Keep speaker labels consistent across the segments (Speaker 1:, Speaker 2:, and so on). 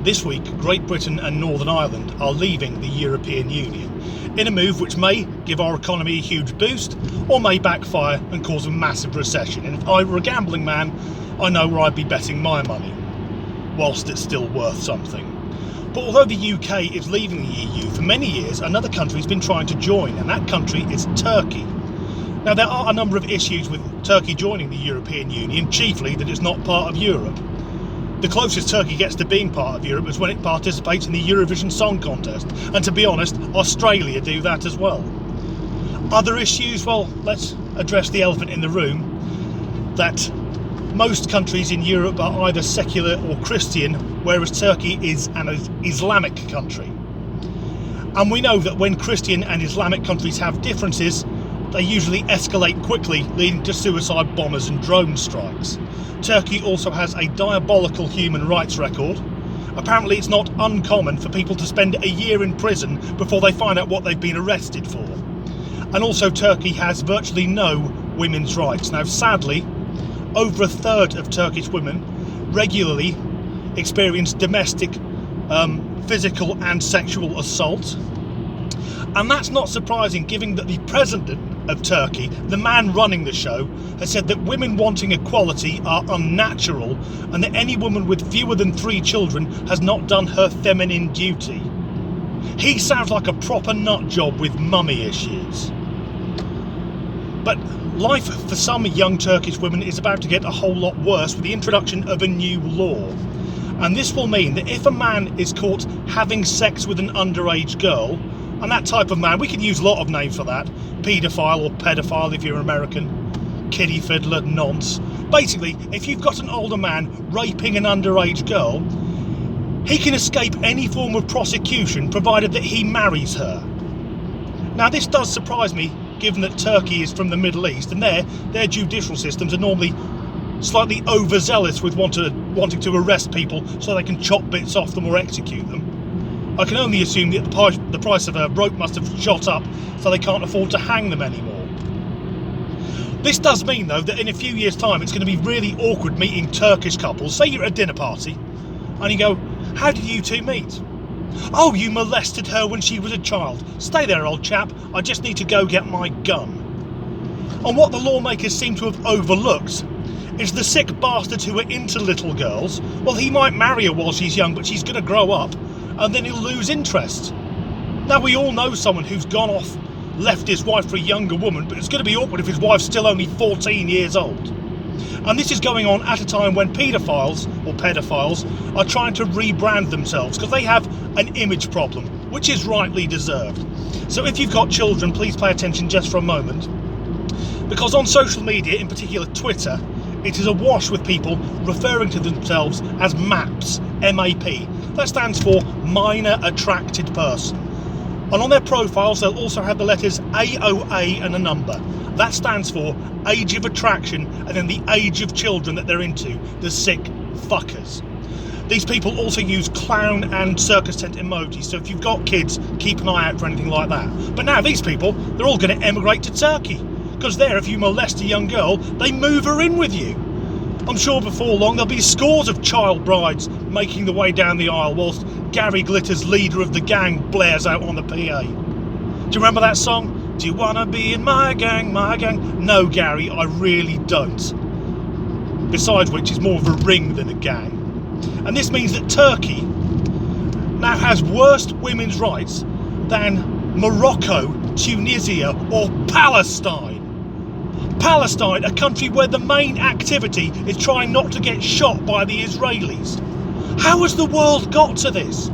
Speaker 1: This week, Great Britain and Northern Ireland are leaving the European Union in a move which may give our economy a huge boost or may backfire and cause a massive recession. And if I were a gambling man, I know where I'd be betting my money, whilst it's still worth something. But although the UK is leaving the EU, for many years another country has been trying to join, and that country is Turkey. Now, there are a number of issues with Turkey joining the European Union, chiefly that it's not part of Europe. The closest Turkey gets to being part of Europe is when it participates in the Eurovision Song Contest, and to be honest, Australia do that as well. Other issues, well, let's address the elephant in the room, that most countries in Europe are either secular or Christian, whereas Turkey is an Islamic country. And we know that when Christian and Islamic countries have differences, they usually escalate quickly, leading to suicide bombers and drone strikes. Turkey also has a diabolical human rights record. Apparently it's not uncommon for people to spend a year in prison before they find out what they've been arrested for. And also Turkey has virtually no women's rights. Now, sadly, over a third of Turkish women regularly experience domestic, physical and sexual assault. And that's not surprising, given that the president of Turkey, the man running the show, has said that women wanting equality are unnatural and that any woman with fewer than 3 children has not done her feminine duty. He sounds like a proper nut job with mummy issues. But life for some young Turkish women is about to get a whole lot worse with the introduction of a new law. And this will mean that if a man is caught having sex with an underage girl, and that type of man, we could use a lot of names for that, paedophile or pedophile if you're American, kiddie fiddler, nonce. Basically, if you've got an older man raping an underage girl, he can escape any form of prosecution provided that he marries her. Now, this does surprise me, given that Turkey is from the Middle East, and their judicial systems are normally slightly overzealous with wanting to arrest people so they can chop bits off them or execute them. I can only assume that the price of a rope must have shot up, so they can't afford to hang them anymore. This does mean, though, that in a few years' time it's going to be really awkward meeting Turkish couples. Say you're at a dinner party, and you go, "How did you two meet?" "Oh, you molested her when she was a child." "Stay there, old chap, I just need to go get my gun." And what the lawmakers seem to have overlooked is the sick bastards who are into little girls. Well, he might marry her while she's young, but she's going to grow up, and then he'll lose interest. Now, we all know someone who's gone off, left his wife for a younger woman, but it's going to be awkward if his wife's still only 14 years old. And this is going on at a time when pedophiles are trying to rebrand themselves because they have an image problem, which is rightly deserved. So if you've got children, please pay attention just for a moment, because on social media, in particular Twitter, it is awash with people referring to themselves as MAPs, M-A-P. That stands for Minor Attracted Person. And on their profiles, they'll also have the letters AOA and a number. That stands for Age of Attraction and then the age of children that they're into, the sick fuckers. These people also use clown and circus tent emojis, so if you've got kids, keep an eye out for anything like that. But now these people, they're all going to emigrate to Turkey, because there, if you molest a young girl, they move her in with you. I'm sure before long there'll be scores of child brides making the way down the aisle whilst Gary Glitter's leader of the gang blares out on the PA. Do you remember that song? "Do you wanna be in my gang, my gang?" No, Gary, I really don't. Besides which, it's more of a ring than a gang. And this means that Turkey now has worse women's rights than Morocco, Tunisia or Palestine. Palestine, a country where the main activity is trying not to get shot by the Israelis. How has the world got to this?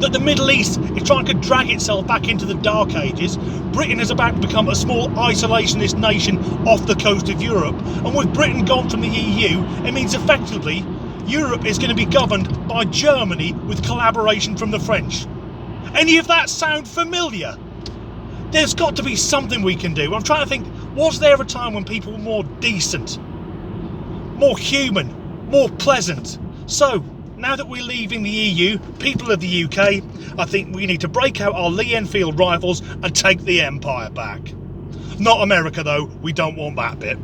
Speaker 1: That the Middle East is trying to drag itself back into the Dark Ages. Britain is about to become a small isolationist nation off the coast of Europe. And with Britain gone from the EU, it means effectively Europe is going to be governed by Germany with collaboration from the French. Any of that sound familiar? There's got to be something we can do. I'm trying to think, was there a time when people were more decent, more human, more pleasant? So, now that we're leaving the EU, people of the UK, I think we need to break out our Lee Enfield rifles and take the empire back. Not America though, we don't want that bit.